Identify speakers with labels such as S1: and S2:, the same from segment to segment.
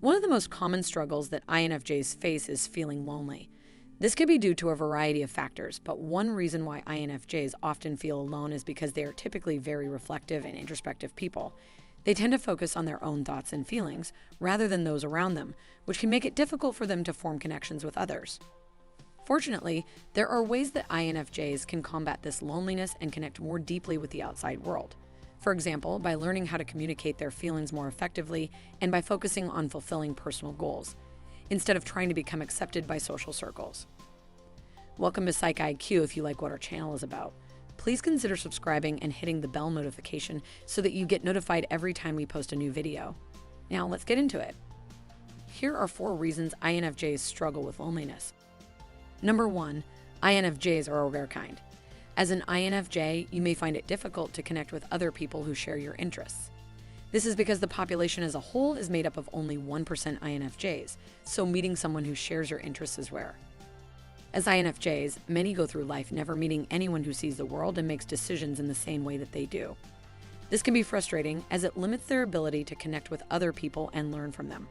S1: One of the most common struggles that INFJs face is feeling lonely. This could be due to a variety of factors, but one reason why INFJs often feel alone is because they are typically very reflective and introspective people. They tend to focus on their own thoughts and feelings rather than those around them, which can make it difficult for them to form connections with others. Fortunately, there are ways that INFJs can combat this loneliness and connect more deeply with the outside world. For example, by learning how to communicate their feelings more effectively and by focusing on fulfilling personal goals, instead of trying to become accepted by social circles. Welcome to Psych IQ. If you like what our channel is about, please consider subscribing and hitting the bell notification so that you get notified every time we post a new video. Now let's get into it. Here are 4 reasons INFJs struggle with loneliness. Number 1, INFJs are a rare kind. As an INFJ, you may find it difficult to connect with other people who share your interests. This is because the population as a whole is made up of only 1% INFJs, so meeting someone who shares your interests is rare. As INFJs, many go through life never meeting anyone who sees the world and makes decisions in the same way that they do. This can be frustrating as it limits their ability to connect with other people and learn from them.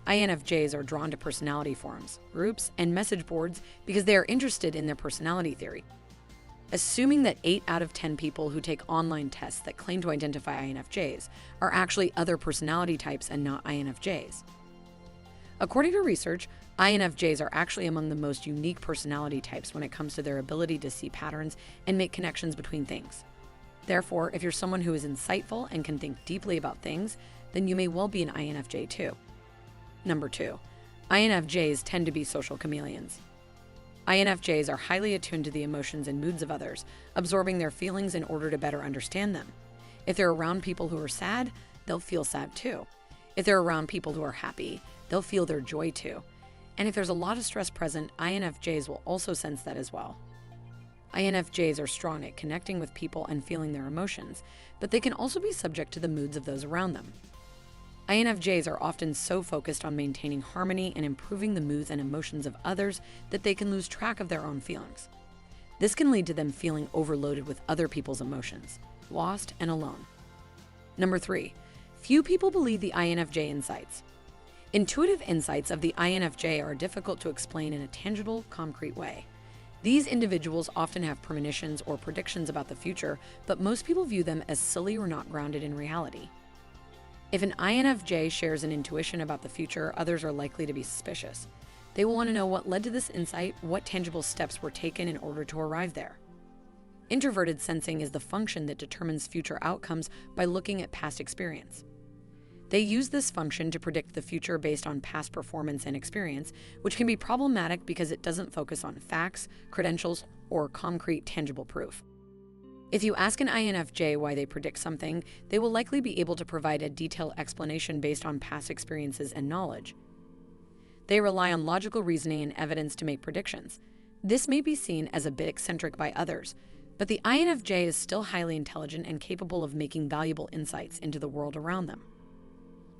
S1: INFJs are drawn to personality forums, groups, and message boards because they are interested in their personality theory. Assuming that 8 out of 10 people who take online tests that claim to identify INFJs are actually other personality types and not INFJs. According to research, INFJs are actually among the most unique personality types when it comes to their ability to see patterns and make connections between things. Therefore, if you're someone who is insightful and can think deeply about things, then you may well be an INFJ too. Number 2, INFJs tend to be social chameleons. INFJs are highly attuned to the emotions and moods of others, absorbing their feelings in order to better understand them. If they're around people who are sad, they'll feel sad too. If they're around people who are happy, they'll feel their joy too. And if there's a lot of stress present, INFJs will also sense that as well. INFJs are strong at connecting with people and feeling their emotions, but they can also be subject to the moods of those around them. INFJs are often so focused on maintaining harmony and improving the moods and emotions of others that they can lose track of their own feelings. This can lead to them feeling overloaded with other people's emotions, lost and alone. Number 3, few people believe the INFJ insights. Intuitive insights of the INFJ are difficult to explain in a tangible, concrete way. These individuals often have premonitions or predictions about the future, but most people view them as silly or not grounded in reality. If an INFJ shares an intuition about the future, others are likely to be suspicious. They will want to know what led to this insight, what tangible steps were taken in order to arrive there. Introverted sensing is the function that determines future outcomes by looking at past experience. They use this function to predict the future based on past performance and experience, which can be problematic because it doesn't focus on facts, credentials, or concrete, tangible proof. If you ask an INFJ why they predict something, they will likely be able to provide a detailed explanation based on past experiences and knowledge. They rely on logical reasoning and evidence to make predictions. This may be seen as a bit eccentric by others, but the INFJ is still highly intelligent and capable of making valuable insights into the world around them.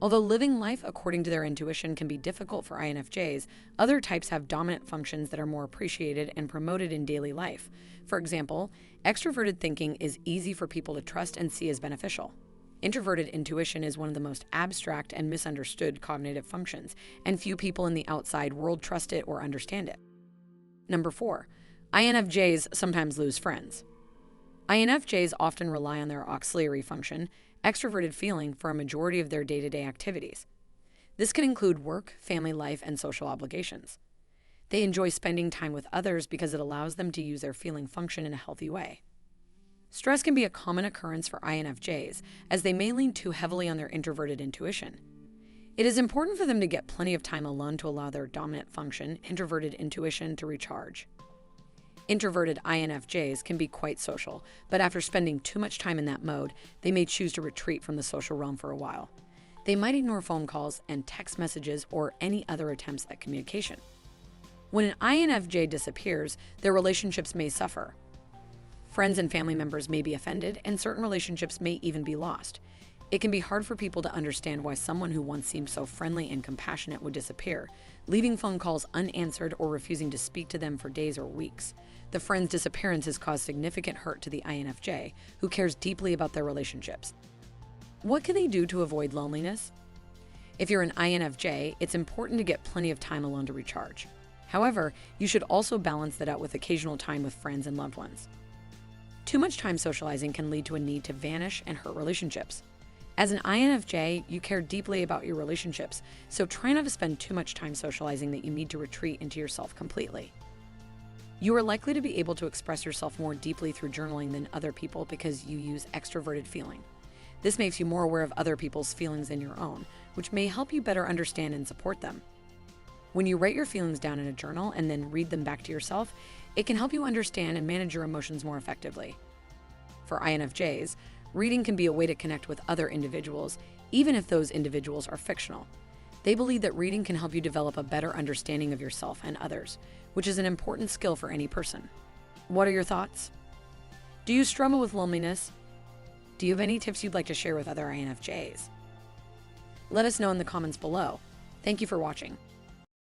S1: Although living life according to their intuition can be difficult for INFJs, other types have dominant functions that are more appreciated and promoted in daily life. For example, extroverted thinking is easy for people to trust and see as beneficial. Introverted intuition is one of the most abstract and misunderstood cognitive functions, and few people in the outside world trust it or understand it. Number 4, INFJs sometimes lose friends. INFJs often rely on their auxiliary function, extroverted feeling, for a majority of their day-to-day activities. This can include work, family life, and social obligations. They enjoy spending time with others because it allows them to use their feeling function in a healthy way. Stress can be a common occurrence for INFJs, as they may lean too heavily on their introverted intuition. It is important for them to get plenty of time alone to allow their dominant function, introverted intuition, to recharge. Introverted INFJs can be quite social, but after spending too much time in that mode, they may choose to retreat from the social realm for a while. They might ignore phone calls and text messages or any other attempts at communication. When an INFJ disappears, their relationships may suffer. Friends and family members may be offended, and certain relationships may even be lost. It can be hard for people to understand why someone who once seemed so friendly and compassionate would disappear, leaving phone calls unanswered or refusing to speak to them for days or weeks. The friend's disappearance has caused significant hurt to the INFJ, who cares deeply about their relationships. What can they do to avoid loneliness? If you're an INFJ, it's important to get plenty of time alone to recharge. However, you should also balance that out with occasional time with friends and loved ones. Too much time socializing can lead to a need to vanish and hurt relationships. As an INFJ, you care deeply about your relationships, so try not to spend too much time socializing that you need to retreat into yourself completely. You are likely to be able to express yourself more deeply through journaling than other people because you use extroverted feeling. This makes you more aware of other people's feelings than your own, which may help you better understand and support them. When you write your feelings down in a journal and then read them back to yourself, it can help you understand and manage your emotions more effectively. For INFJs, reading can be a way to connect with other individuals, even if those individuals are fictional. They believe that reading can help you develop a better understanding of yourself and others, which is an important skill for any person. What are your thoughts? Do you struggle with loneliness? Do you have any tips you'd like to share with other INFJs? Let us know in the comments below. Thank you for watching.